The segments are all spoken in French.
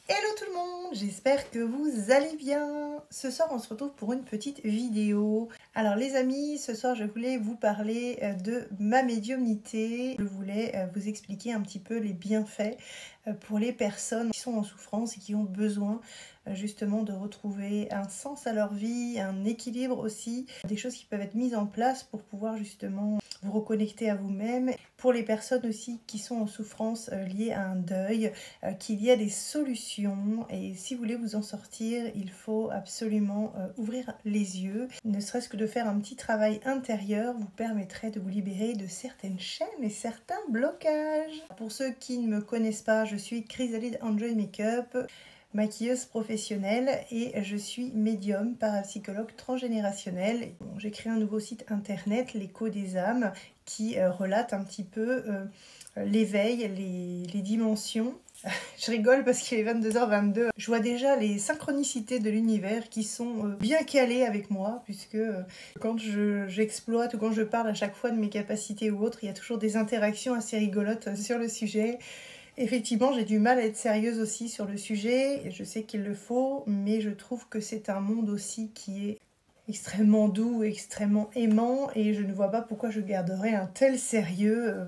Hello tout le monde, j'espère que vous allez bien. Ce soir on se retrouve pour une petite vidéo. Alors les amis, ce soir je voulais vous parler de ma médiumnité. Je voulais vous expliquer un petit peu les bienfaits pour les personnes qui sont en souffrance et qui ont besoin justement de retrouver un sens à leur vie, un équilibre aussi, des choses qui peuvent être mises en place pour pouvoir justement vous reconnecter à vous-même. Pour les personnes aussi qui sont en souffrance liée à un deuil, qu'il y a des solutions et si vous voulez vous en sortir, il faut absolument ouvrir les yeux. Ne serait-ce que de faire un petit travail intérieur vous permettrait de vous libérer de certaines chaînes et certains blocages. Pour ceux qui ne me connaissent pas, je suis Chrysalide Enjoy Makeup, maquilleuse professionnelle et je suis médium parapsychologue transgénérationnel. Bon, j'ai créé un nouveau site internet, l'écho des âmes, qui relate un petit peu l'éveil, les dimensions. Je rigole parce qu'il est 22h22. Je vois déjà les synchronicités de l'univers qui sont bien calées avec moi, puisque quand j'exploite ou quand je parle à chaque fois de mes capacités ou autres, il y a toujours des interactions assez rigolotes sur le sujet. Effectivement, j'ai du mal à être sérieuse aussi sur le sujet, et je sais qu'il le faut, mais je trouve que c'est un monde aussi qui est extrêmement doux, extrêmement aimant, et je ne vois pas pourquoi je garderais un tel sérieux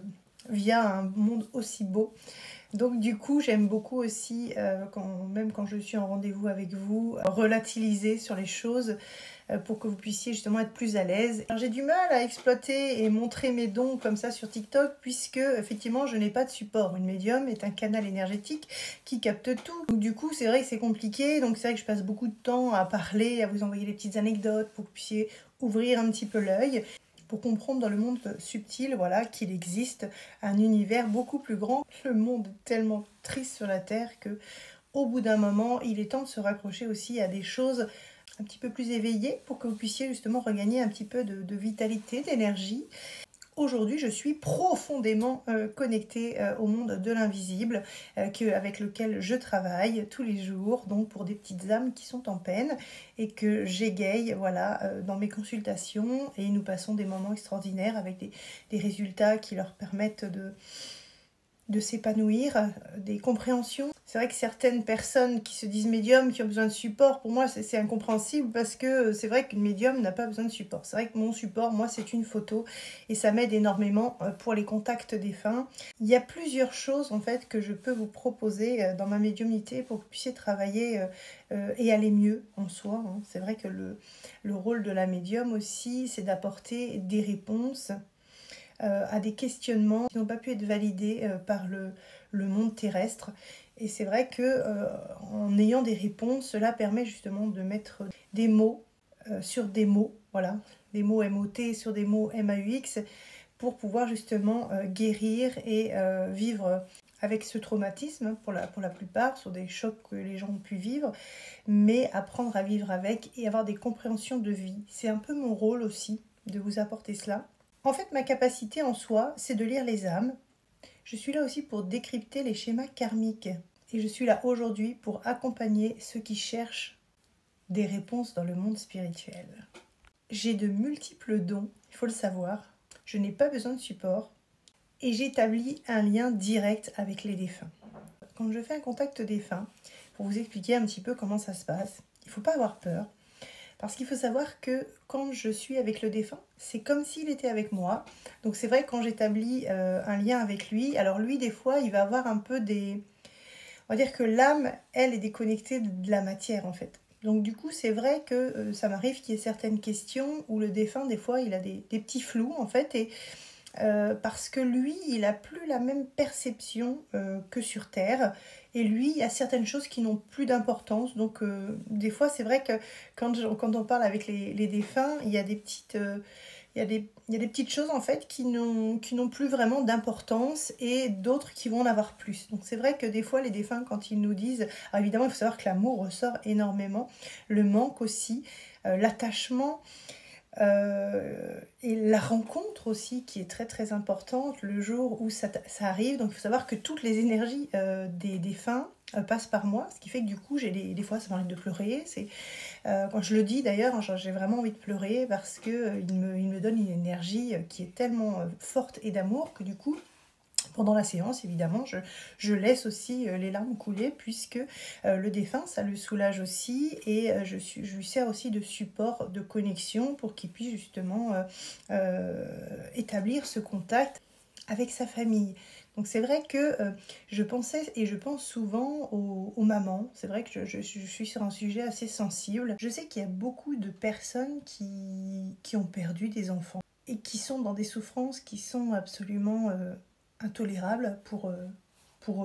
via un monde aussi beau. Donc du coup, j'aime beaucoup aussi, même quand je suis en rendez-vous avec vous, relativiser sur les choses pour que vous puissiez justement être plus à l'aise. Alors j'ai du mal à exploiter et montrer mes dons comme ça sur TikTok puisque effectivement je n'ai pas de support. Une médium est un canal énergétique qui capte tout. Donc du coup c'est vrai que c'est compliqué, donc c'est vrai que je passe beaucoup de temps à parler, à vous envoyer des petites anecdotes pour que vous puissiez ouvrir un petit peu l'œil, pour comprendre dans le monde subtil, voilà, qu'il existe un univers beaucoup plus grand. Le monde est tellement triste sur la Terre que, au bout d'un moment, il est temps de se raccrocher aussi à des choses un petit peu plus éveillées pour que vous puissiez justement regagner un petit peu de vitalité, d'énergie. Aujourd'hui, je suis profondément connectée au monde de l'invisible avec lequel je travaille tous les jours, donc pour des petites âmes qui sont en peine et que j'égaye voilà, dans mes consultations, et nous passons des moments extraordinaires avec des résultats qui leur permettent de s'épanouir, des compréhensions. C'est vrai que certaines personnes qui se disent médium, qui ont besoin de support, pour moi c'est incompréhensible parce que c'est vrai qu'une médium n'a pas besoin de support. C'est vrai que mon support, moi, c'est une photo et ça m'aide énormément pour les contacts défunts. Il y a plusieurs choses en fait que je peux vous proposer dans ma médiumnité pour que vous puissiez travailler et aller mieux en soi. C'est vrai que le rôle de la médium aussi, c'est d'apporter des réponses à des questionnements qui n'ont pas pu être validés par le monde terrestre. Et c'est vrai que en ayant des réponses, cela permet justement de mettre des mots sur des mots, voilà, des mots MOT sur des mots MAUX, pour pouvoir justement guérir et vivre avec ce traumatisme pour la plupart, sur des chocs que les gens ont pu vivre, mais apprendre à vivre avec et avoir des compréhensions de vie. C'est un peu mon rôle aussi de vous apporter cela. En fait, ma capacité en soi, c'est de lire les âmes. Je suis là aussi pour décrypter les schémas karmiques. Et je suis là aujourd'hui pour accompagner ceux qui cherchent des réponses dans le monde spirituel. J'ai de multiples dons, il faut le savoir. Je n'ai pas besoin de support. Et j'établis un lien direct avec les défunts. Quand je fais un contact défunt, pour vous expliquer un petit peu comment ça se passe, il ne faut pas avoir peur. Parce qu'il faut savoir que quand je suis avec le défunt, c'est comme s'il était avec moi. Donc c'est vrai que quand j'établis un lien avec lui, alors lui des fois il va avoir un peu des... On va dire que l'âme, elle, est déconnectée de la matière en fait. Donc du coup c'est vrai que ça m'arrive qu'il y ait certaines questions où le défunt des fois il a des petits flous en fait, et parce que lui, il n'a plus la même perception que sur Terre. Et lui, il y a certaines choses qui n'ont plus d'importance. Donc, des fois, c'est vrai que quand on parle avec les défunts, il y a des petites... il y a des petites choses en fait qui n'ont plus vraiment d'importance et d'autres qui vont en avoir plus. Donc c'est vrai que des fois les défunts quand ils nous disent, alors évidemment il faut savoir que l'amour ressort énormément, le manque aussi, l'attachement, et la rencontre aussi qui est très très importante le jour où ça arrive. Donc il faut savoir que toutes les énergies des défunts passent par moi, ce qui fait que du coup des fois ça m'arrive de pleurer. Quand je le dis d'ailleurs, j'ai vraiment envie de pleurer parce que il me donne une énergie qui est tellement forte et d'amour que du coup Pendant la séance, évidemment, je laisse aussi les larmes couler puisque le défunt, ça le soulage aussi et je lui sers aussi de support, de connexion pour qu'il puisse justement établir ce contact avec sa famille. Donc c'est vrai que je pensais et je pense souvent aux mamans. C'est vrai que je suis sur un sujet assez sensible. Je sais qu'il y a beaucoup de personnes qui ont perdu des enfants et qui sont dans des souffrances qui sont absolument intolérables pour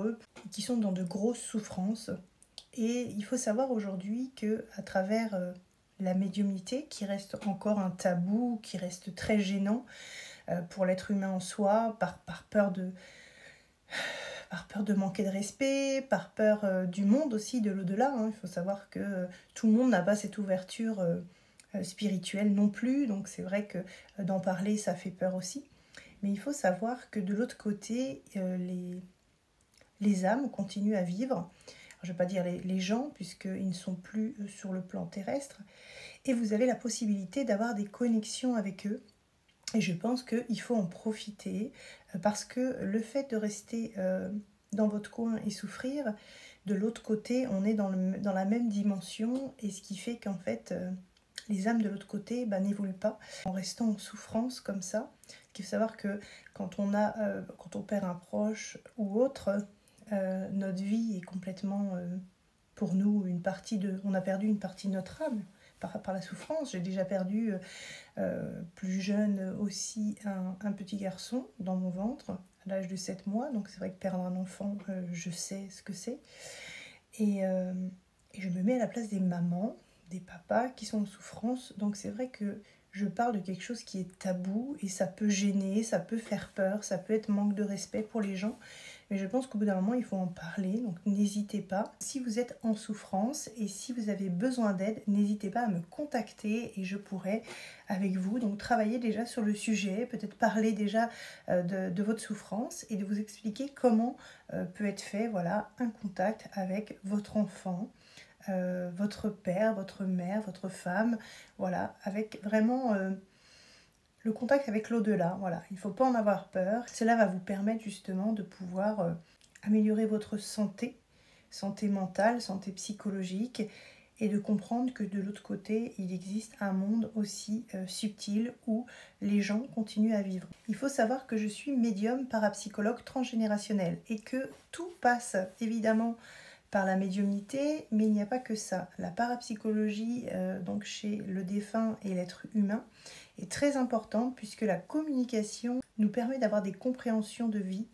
eux, qui sont dans de grosses souffrances. Et il faut savoir aujourd'hui que à travers la médiumnité, qui reste encore un tabou, qui reste très gênant pour l'être humain en soi, par peur de manquer de respect, par peur du monde aussi, de l'au-delà. Hein. Il faut savoir que tout le monde n'a pas cette ouverture spirituelle non plus, donc c'est vrai que d'en parler, ça fait peur aussi. Mais il faut savoir que de l'autre côté, les âmes continuent à vivre. Alors, je ne vais pas dire les gens, puisqu'ils ne sont plus sur le plan terrestre. Et vous avez la possibilité d'avoir des connexions avec eux. Et je pense qu'il faut en profiter, parce que le fait de rester dans votre coin et souffrir, de l'autre côté, on est dans la même dimension, et ce qui fait qu'en fait, les âmes de l'autre côté n'évoluent pas en restant en souffrance comme ça. Il faut savoir que quand on perd un proche ou autre, notre vie est complètement, pour nous, on a perdu une partie de notre âme par la souffrance. J'ai déjà perdu plus jeune aussi un petit garçon dans mon ventre à l'âge de 7 mois, donc c'est vrai que perdre un enfant, je sais ce que c'est. Et je me mets à la place des mamans, des papas qui sont en souffrance, donc c'est vrai que je parle de quelque chose qui est tabou et ça peut gêner, ça peut faire peur, ça peut être manque de respect pour les gens. Mais je pense qu'au bout d'un moment, il faut en parler, donc n'hésitez pas. Si vous êtes en souffrance et si vous avez besoin d'aide, n'hésitez pas à me contacter et je pourrai, avec vous, donc travailler déjà sur le sujet, peut-être parler déjà de votre souffrance et de vous expliquer comment peut être fait un contact avec votre enfant, votre père, votre mère, votre femme, avec vraiment le contact avec l'au-delà. Il ne faut pas en avoir peur. Cela va vous permettre justement de pouvoir améliorer votre santé mentale, santé psychologique, et de comprendre que de l'autre côté, il existe un monde aussi subtil où les gens continuent à vivre. Il faut savoir que je suis médium parapsychologue transgénérationnel et que tout passe évidemment par la médiumnité, mais il n'y a pas que ça. La parapsychologie, donc chez le défunt et l'être humain, est très importante puisque la communication nous permet d'avoir des compréhensions de vie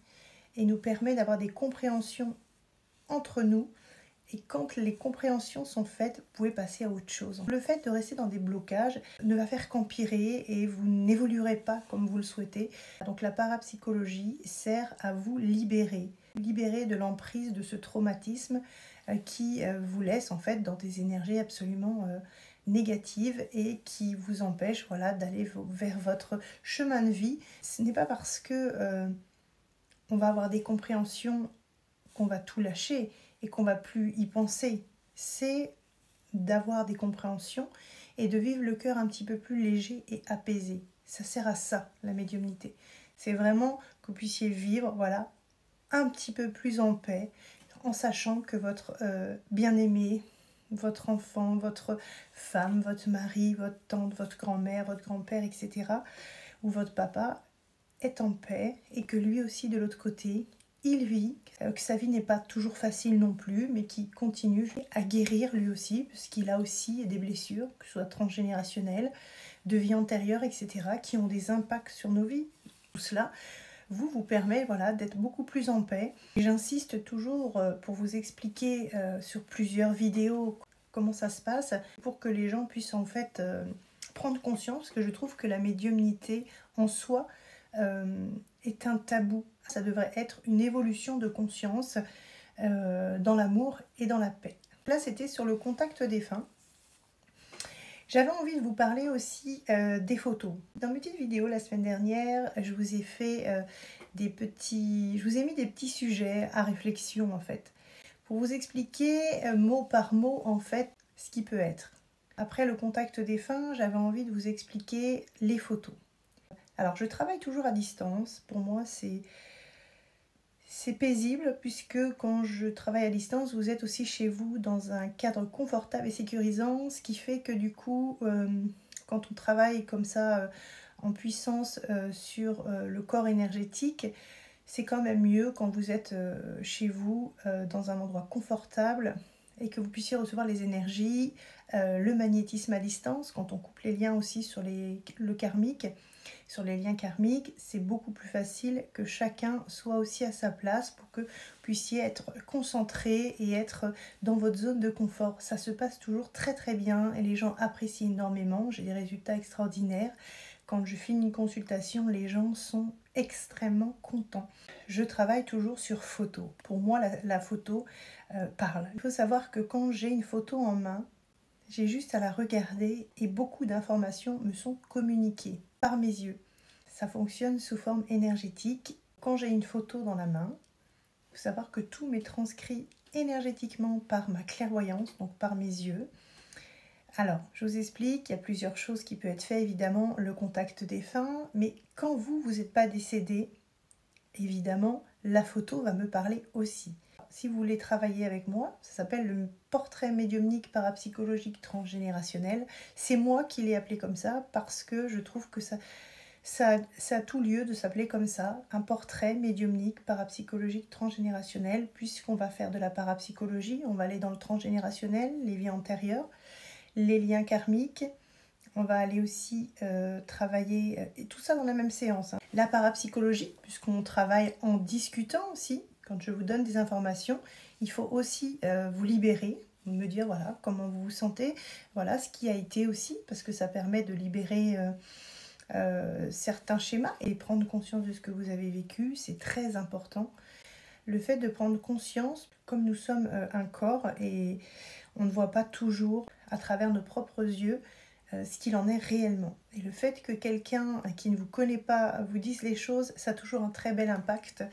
et nous permet d'avoir des compréhensions entre nous. Et quand les compréhensions sont faites, vous pouvez passer à autre chose. Le fait de rester dans des blocages ne va faire qu'empirer et vous n'évoluerez pas comme vous le souhaitez. Donc la parapsychologie sert à vous libérer de l'emprise de ce traumatisme qui vous laisse en fait dans des énergies absolument négatives et qui vous empêche d'aller vers votre chemin de vie. Ce n'est pas parce que on va avoir des compréhensions qu'on va tout lâcher et qu'on va plus y penser. C'est d'avoir des compréhensions et de vivre le cœur un petit peu plus léger et apaisé. Ça sert à ça, la médiumnité. C'est vraiment que vous puissiez vivre, un petit peu plus en paix, en sachant que votre bien-aimé, votre enfant, votre femme, votre mari, votre tante, votre grand-mère, votre grand-père, etc., ou votre papa est en paix et que lui aussi, de l'autre côté, il vit, que sa vie n'est pas toujours facile non plus, mais qu'il continue à guérir lui aussi, puisqu'il a aussi des blessures, que ce soit transgénérationnelles, de vie antérieure, etc., qui ont des impacts sur nos vies. Tout cela vous permet d'être beaucoup plus en paix. Et j'insiste toujours pour vous expliquer sur plusieurs vidéos comment ça se passe, pour que les gens puissent en fait prendre conscience, parce que je trouve que la médiumnité en soi est un tabou. Ça devrait être une évolution de conscience dans l'amour et dans la paix. Là, c'était sur le contact défunt. J'avais envie de vous parler aussi des photos. Dans mes petites vidéos la semaine dernière, je vous ai fait je vous ai mis des petits sujets à réflexion en fait, pour vous expliquer mot par mot en fait ce qui peut être. Après le contact défunt, j'avais envie de vous expliquer les photos. Alors je travaille toujours à distance. Pour moi, c'est C'est paisible puisque quand je travaille à distance, vous êtes aussi chez vous dans un cadre confortable et sécurisant, ce qui fait que du coup, quand on travaille comme ça en puissance sur le corps énergétique, c'est quand même mieux quand vous êtes chez vous dans un endroit confortable et que vous puissiez recevoir les énergies, le magnétisme à distance, quand on coupe les liens aussi sur le karmique. Sur les liens karmiques, c'est beaucoup plus facile que chacun soit aussi à sa place pour que vous puissiez être concentré et être dans votre zone de confort. Ça se passe toujours très très bien et les gens apprécient énormément. J'ai des résultats extraordinaires. Quand je finis une consultation, les gens sont extrêmement contents. Je travaille toujours sur photo. Pour moi, la photo parle. Il faut savoir que quand j'ai une photo en main, j'ai juste à la regarder et beaucoup d'informations me sont communiquées par mes yeux. Ça fonctionne sous forme énergétique. Quand j'ai une photo dans la main, il faut savoir que tout m'est transcrit énergétiquement par ma clairvoyance, donc par mes yeux. Alors, je vous explique, il y a plusieurs choses qui peuvent être faites, évidemment, le contact défunt, mais quand vous n'êtes pas décédé, évidemment, la photo va me parler aussi. Si vous voulez travailler avec moi, ça s'appelle le portrait médiumnique parapsychologique transgénérationnel. C'est moi qui l'ai appelé comme ça parce que je trouve que ça a tout lieu de s'appeler comme ça, un portrait médiumnique parapsychologique transgénérationnel, puisqu'on va faire de la parapsychologie, on va aller dans le transgénérationnel, les vies antérieures, les liens karmiques. On va aller aussi travailler, et tout ça dans la même séance. La parapsychologie, puisqu'on travaille en discutant aussi. Quand je vous donne des informations, il faut aussi vous libérer, me dire voilà comment vous vous sentez, voilà ce qui a été aussi, parce que ça permet de libérer certains schémas et prendre conscience de ce que vous avez vécu, c'est très important. Le fait de prendre conscience, comme nous sommes un corps et on ne voit pas toujours à travers nos propres yeux ce qu'il en est réellement. Et le fait que quelqu'un qui ne vous connaît pas vous dise les choses, ça a toujours un très bel impact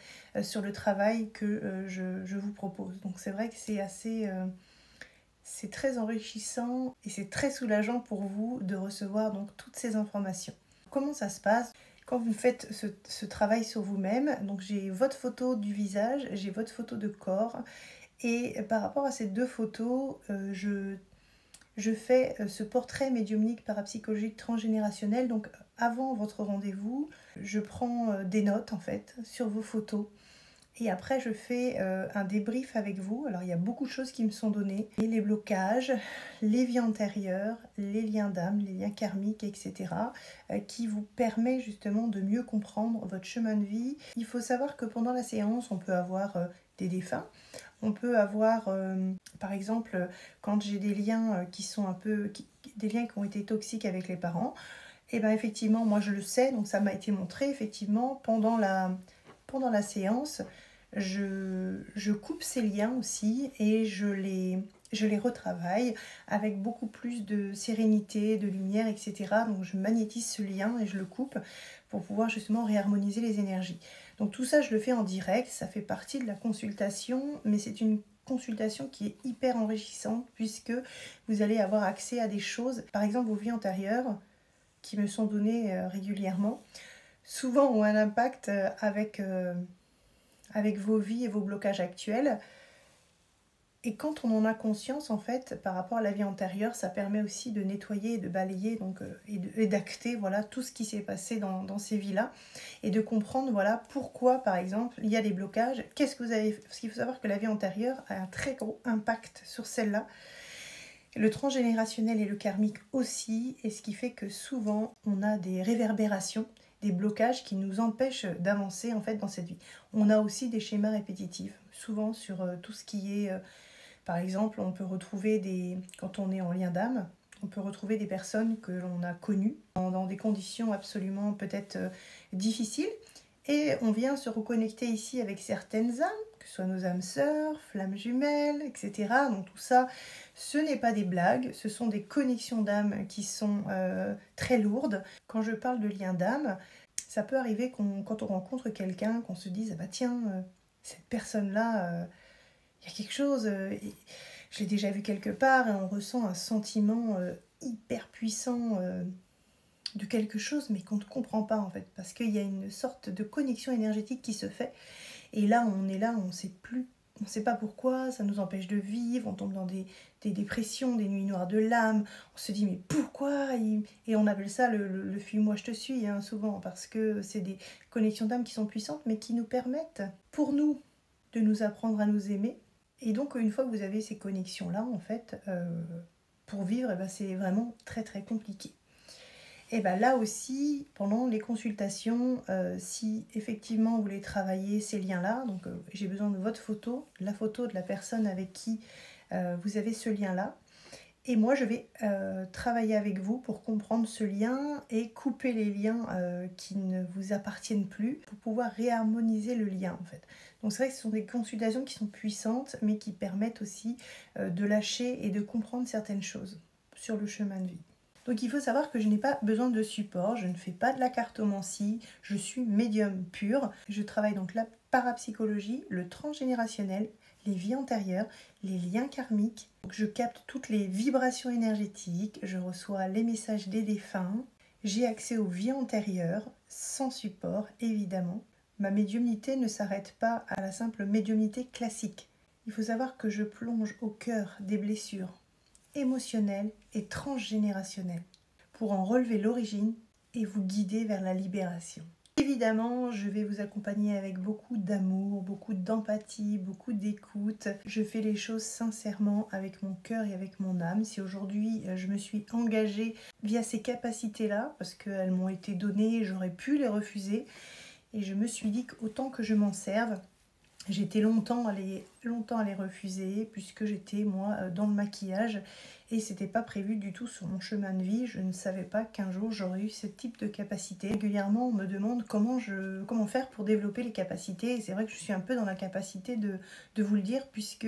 sur le travail que je vous propose. Donc c'est vrai que c'est assez... c'est très enrichissant et c'est très soulageant pour vous de recevoir donc toutes ces informations. Comment ça se passe quand vous faites ce travail sur vous-même? Donc j'ai votre photo du visage, j'ai votre photo de corps et par rapport à ces deux photos, je fais ce portrait médiumnique parapsychologique transgénérationnel. Donc avant votre rendez-vous, je prends des notes en fait sur vos photos. Et après, je fais un débrief avec vous. Alors, il y a beaucoup de choses qui me sont données. Et les blocages, les vies antérieures, les liens d'âme, les liens karmiques, etc. Qui vous permet justement de mieux comprendre votre chemin de vie. Il faut savoir que pendant la séance, on peut avoir des défunts. On peut avoir, par exemple, quand j'ai des liens qui sont un peu... des liens qui ont été toxiques avec les parents, et bien effectivement, moi je le sais, donc ça m'a été montré effectivement pendant la séance, je coupe ces liens aussi et je les retravaille avec beaucoup plus de sérénité, de lumière, etc. Donc je magnétise ce lien et je le coupe pour pouvoir justement réharmoniser les énergies. Donc tout ça, je le fais en direct, ça fait partie de la consultation, mais c'est une consultation qui est hyper enrichissante puisque vous allez avoir accès à des choses, par exemple vos vies antérieures qui me sont données régulièrement, souvent ont un impact avec vos vies et vos blocages actuels. Et quand on en a conscience, en fait, par rapport à la vie antérieure, ça permet aussi de nettoyer et de balayer donc, et d'acter voilà, tout ce qui s'est passé dans ces vies-là et de comprendre voilà, pourquoi, par exemple, il y a des blocages. Qu'est-ce que vous avez fait? Parce qu'il faut savoir que la vie antérieure a un très gros impact sur celle-là. Le transgénérationnel et le karmique aussi, et ce qui fait que souvent, on a des réverbérations, des blocages qui nous empêchent d'avancer en fait dans cette vie. On a aussi des schémas répétitifs, souvent sur tout ce qui est... par exemple, on peut retrouver quand on est en lien d'âme, on peut retrouver des personnes que l'on a connues dans des conditions absolument peut-être difficiles. Et on vient se reconnecter ici avec certaines âmes, que ce soit nos âmes sœurs, flammes jumelles, etc. Donc tout ça, ce n'est pas des blagues, ce sont des connexions d'âmes qui sont très lourdes. Quand je parle de lien d'âme, ça peut arriver quand on rencontre quelqu'un, qu'on se dise ah bah tiens, cette personne-là, il y a quelque chose, je l'ai déjà vu quelque part, et on ressent un sentiment hyper puissant de quelque chose, mais qu'on ne comprend pas en fait, parce qu'il y a une sorte de connexion énergétique qui se fait. Et là, on sait plus, on sait pas pourquoi, ça nous empêche de vivre, on tombe dans des dépressions, des nuits noires de l'âme, on se dit mais pourquoi Et on appelle ça le fuis-moi je te suis, hein, souvent, parce que c'est des connexions d'âme qui sont puissantes, mais qui nous permettent, pour nous, de nous apprendre à nous aimer. Et donc, une fois que vous avez ces connexions-là, en fait, pour vivre, eh ben, c'est vraiment très très compliqué. Et bien là aussi, pendant les consultations, si effectivement vous voulez travailler ces liens-là, donc j'ai besoin de votre photo, la photo de la personne avec qui vous avez ce lien-là, et moi je vais travailler avec vous pour comprendre ce lien et couper les liens qui ne vous appartiennent plus pour pouvoir réharmoniser le lien en fait. Donc c'est vrai que ce sont des consultations qui sont puissantes mais qui permettent aussi de lâcher et de comprendre certaines choses sur le chemin de vie. Donc il faut savoir que je n'ai pas besoin de support, je ne fais pas de la cartomancie, je suis médium pur. Je travaille donc la parapsychologie, le transgénérationnel, les vies antérieures, les liens karmiques. Donc je capte toutes les vibrations énergétiques, je reçois les messages des défunts, j'ai accès aux vies antérieures, sans support évidemment. Ma médiumnité ne s'arrête pas à la simple médiumnité classique. Il faut savoir que je plonge au cœur des blessures émotionnel et transgénérationnel pour en relever l'origine et vous guider vers la libération. Évidemment, je vais vous accompagner avec beaucoup d'amour, beaucoup d'empathie, beaucoup d'écoute. Je fais les choses sincèrement avec mon cœur et avec mon âme. Si aujourd'hui je me suis engagée via ces capacités-là, parce qu'elles m'ont été données, j'aurais pu les refuser, et je me suis dit qu'autant que je m'en serve, j'étais longtemps à les refuser puisque j'étais moi dans le maquillage et c'était pas prévu du tout sur mon chemin de vie. Je ne savais pas qu'un jour j'aurais eu ce type de capacité. Régulièrement on me demande comment faire pour développer les capacités et c'est vrai que je suis un peu dans la capacité de vous le dire puisque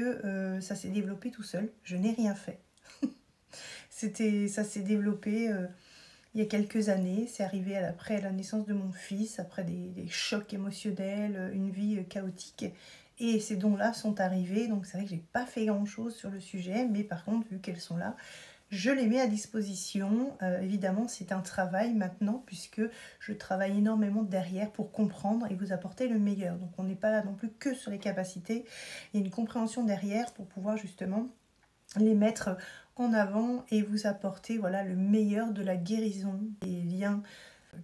ça s'est développé tout seul. Je n'ai rien fait. Ça s'est développé il y a quelques années, c'est arrivé après la naissance de mon fils, après des chocs émotionnels, une vie chaotique. Et ces dons-là sont arrivés, donc c'est vrai que j'ai pas fait grand-chose sur le sujet, mais par contre, vu qu'elles sont là, je les mets à disposition. Évidemment, c'est un travail maintenant, puisque je travaille énormément derrière pour comprendre et vous apporter le meilleur. Donc on n'est pas là non plus que sur les capacités, il y a une compréhension derrière pour pouvoir justement les mettre en avant et vous apporter voilà, le meilleur de la guérison, les liens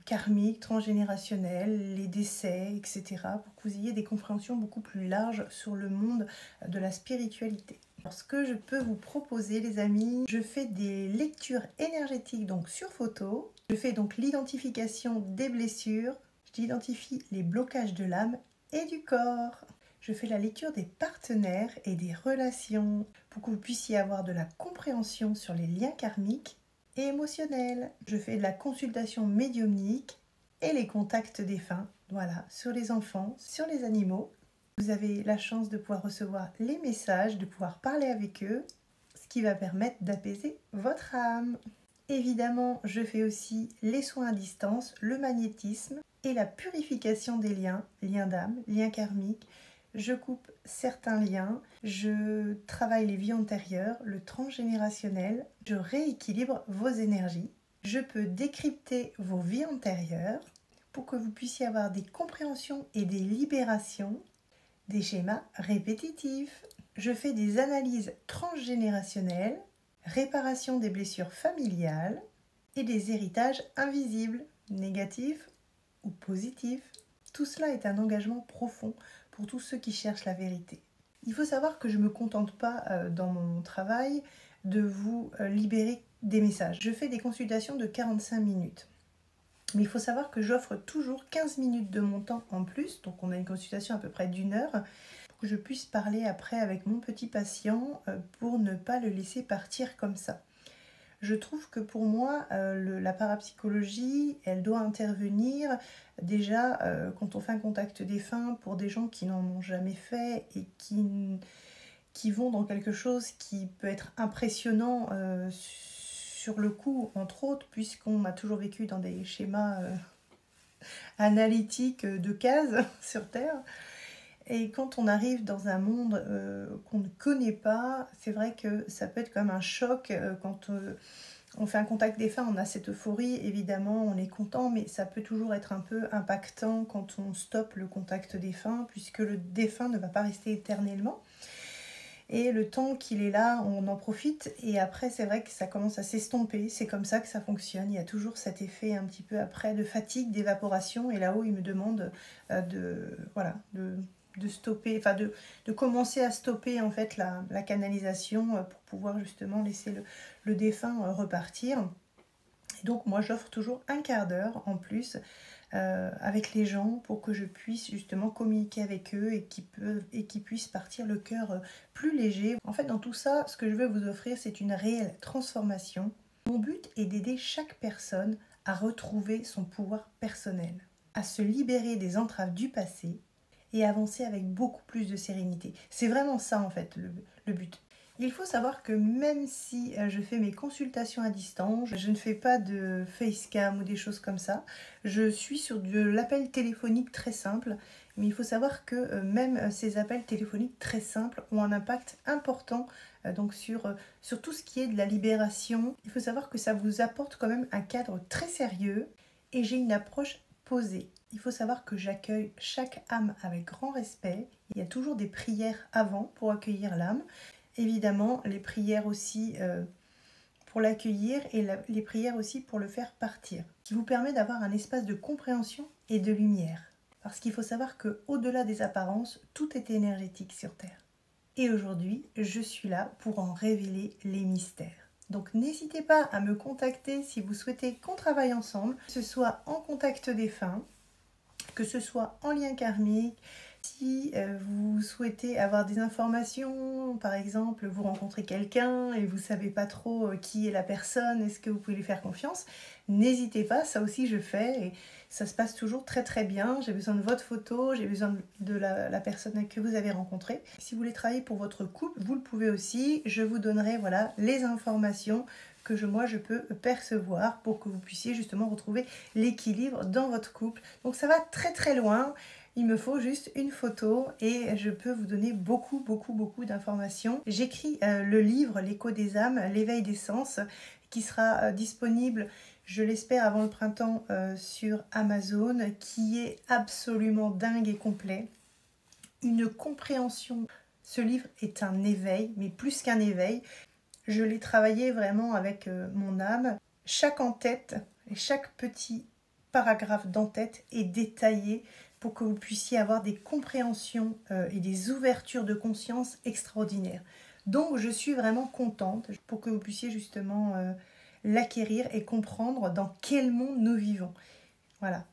karmiques, transgénérationnels, les décès, etc. pour que vous ayez des compréhensions beaucoup plus larges sur le monde de la spiritualité. Alors, ce que je peux vous proposer les amis, je fais des lectures énergétiques donc sur photo, je fais donc l'identification des blessures, j'identifie les blocages de l'âme et du corps. Je fais la lecture des partenaires et des relations pour que vous puissiez avoir de la compréhension sur les liens karmiques et émotionnels. Je fais de la consultation médiumnique et les contacts défunts, voilà, sur les enfants, sur les animaux. Vous avez la chance de pouvoir recevoir les messages, de pouvoir parler avec eux, ce qui va permettre d'apaiser votre âme. Évidemment, je fais aussi les soins à distance, le magnétisme et la purification des liens, liens d'âme, liens karmiques. Je coupe certains liens, je travaille les vies antérieures, le transgénérationnel, je rééquilibre vos énergies, je peux décrypter vos vies antérieures pour que vous puissiez avoir des compréhensions et des libérations, des schémas répétitifs. Je fais des analyses transgénérationnelles, réparation des blessures familiales et des héritages invisibles, négatifs ou positifs. Tout cela est un engagement profond pour tous ceux qui cherchent la vérité. Il faut savoir que je ne me contente pas dans mon travail de vous libérer des messages. Je fais des consultations de 45 minutes. Mais il faut savoir que j'offre toujours 15 minutes de mon temps en plus, donc on a une consultation à peu près d'1 heure, pour que je puisse parler après avec mon petit patient pour ne pas le laisser partir comme ça. Je trouve que pour moi, la parapsychologie, elle doit intervenir déjà quand on fait un contact défunt pour des gens qui n'en ont jamais fait et qui vont dans quelque chose qui peut être impressionnant sur le coup, entre autres, puisqu'on a toujours vécu dans des schémas analytiques de cases sur Terre. Et quand on arrive dans un monde qu'on ne connaît pas, c'est vrai que ça peut être comme un choc quand on fait un contact défunt, on a cette euphorie, évidemment, on est content, mais ça peut toujours être un peu impactant quand on stoppe le contact défunt, puisque le défunt ne va pas rester éternellement. Et le temps qu'il est là, on en profite, et après c'est vrai que ça commence à s'estomper, c'est comme ça que ça fonctionne, il y a toujours cet effet un petit peu après de fatigue, d'évaporation, et là-haut il me demande de stopper, enfin de commencer à stopper en fait la canalisation pour pouvoir justement laisser le défunt repartir. Et donc moi j'offre toujours un quart d'heure en plus avec les gens pour que je puisse justement communiquer avec eux et qu'ils puissent partir le cœur plus léger. En fait, dans tout ça, ce que je veux vous offrir, c'est une réelle transformation. Mon but est d'aider chaque personne à retrouver son pouvoir personnel, à se libérer des entraves du passé et avancer avec beaucoup plus de sérénité. C'est vraiment ça en fait le but. Il faut savoir que même si je fais mes consultations à distance, je ne fais pas de facecam ou des choses comme ça. Je suis sur de l'appel téléphonique très simple, mais il faut savoir que même ces appels téléphoniques très simples ont un impact important donc sur tout ce qui est de la libération. Il faut savoir que ça vous apporte quand même un cadre très sérieux et j'ai une approche posée. Il faut savoir que j'accueille chaque âme avec grand respect. Il y a toujours des prières avant pour accueillir l'âme. Évidemment, les prières aussi pour l'accueillir et les prières aussi pour le faire partir, qui vous permet d'avoir un espace de compréhension et de lumière. Parce qu'il faut savoir qu'au-delà des apparences, tout est énergétique sur Terre. Et aujourd'hui, je suis là pour en révéler les mystères. Donc n'hésitez pas à me contacter si vous souhaitez qu'on travaille ensemble, que ce soit en contact défunt, que ce soit en lien karmique. Si vous souhaitez avoir des informations, par exemple, vous rencontrez quelqu'un et vous ne savez pas trop qui est la personne, est-ce que vous pouvez lui faire confiance, n'hésitez pas, ça aussi je fais et ça se passe toujours très très bien. J'ai besoin de votre photo, j'ai besoin de la personne que vous avez rencontrée. Si vous voulez travailler pour votre couple, vous le pouvez aussi. Je vous donnerai voilà, les informations que moi je peux percevoir pour que vous puissiez justement retrouver l'équilibre dans votre couple. Donc ça va très très loin. Il me faut juste une photo et je peux vous donner beaucoup d'informations. J'écris le livre L'écho des âmes, l'éveil des sens, qui sera disponible, je l'espère, avant le printemps sur Amazon, qui est absolument dingue et complet. Une compréhension. Ce livre est un éveil, mais plus qu'un éveil. Je l'ai travaillé vraiment avec mon âme. Chaque en-tête et chaque petit paragraphe d'en-tête est détaillé pour que vous puissiez avoir des compréhensions et des ouvertures de conscience extraordinaires. Donc je suis vraiment contente pour que vous puissiez justement l'acquérir et comprendre dans quel monde nous vivons. Voilà.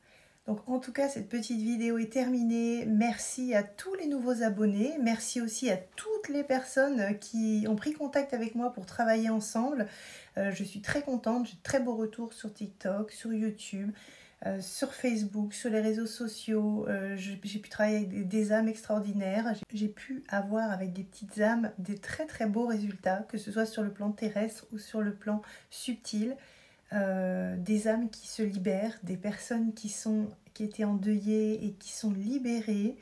Donc en tout cas, cette petite vidéo est terminée. Merci à tous les nouveaux abonnés. Merci aussi à toutes les personnes qui ont pris contact avec moi pour travailler ensemble. Je suis très contente. J'ai de très beaux retours sur TikTok, sur YouTube, sur Facebook, sur les réseaux sociaux. J'ai pu travailler avec des âmes extraordinaires. J'ai pu avoir avec des petites âmes des très très beaux résultats, que ce soit sur le plan terrestre ou sur le plan subtil. Des âmes qui se libèrent, des personnes qui étaient endeuillées et qui sont libérées,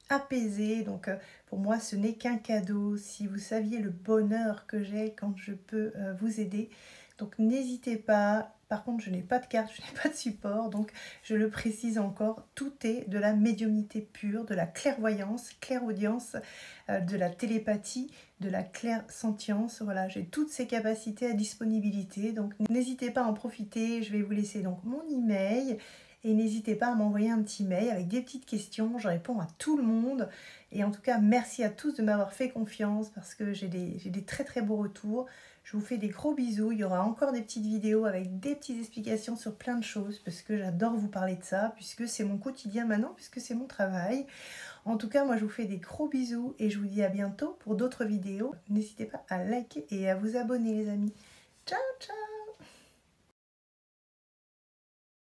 apaisées. Donc pour moi ce n'est qu'un cadeau. Si vous saviez le bonheur que j'ai quand je peux vous aider, donc n'hésitez pas. Par contre je n'ai pas de carte, je n'ai pas de support, donc je le précise encore, tout est de la médiumnité pure, de la clairvoyance, clairaudience, de la télépathie, de la clairsentience. Voilà, j'ai toutes ces capacités à disponibilité, donc n'hésitez pas à en profiter. Je vais vous laisser donc mon email et n'hésitez pas à m'envoyer un petit mail avec des petites questions. Je réponds à tout le monde et en tout cas merci à tous de m'avoir fait confiance parce que j'ai des très très beaux retours. Je vous fais des gros bisous. Il y aura encore des petites vidéos avec des petites explications sur plein de choses parce que j'adore vous parler de ça, puisque c'est mon quotidien maintenant, puisque c'est mon travail. En tout cas, moi je vous fais des gros bisous et je vous dis à bientôt pour d'autres vidéos. N'hésitez pas à liker et à vous abonner les amis. Ciao ciao!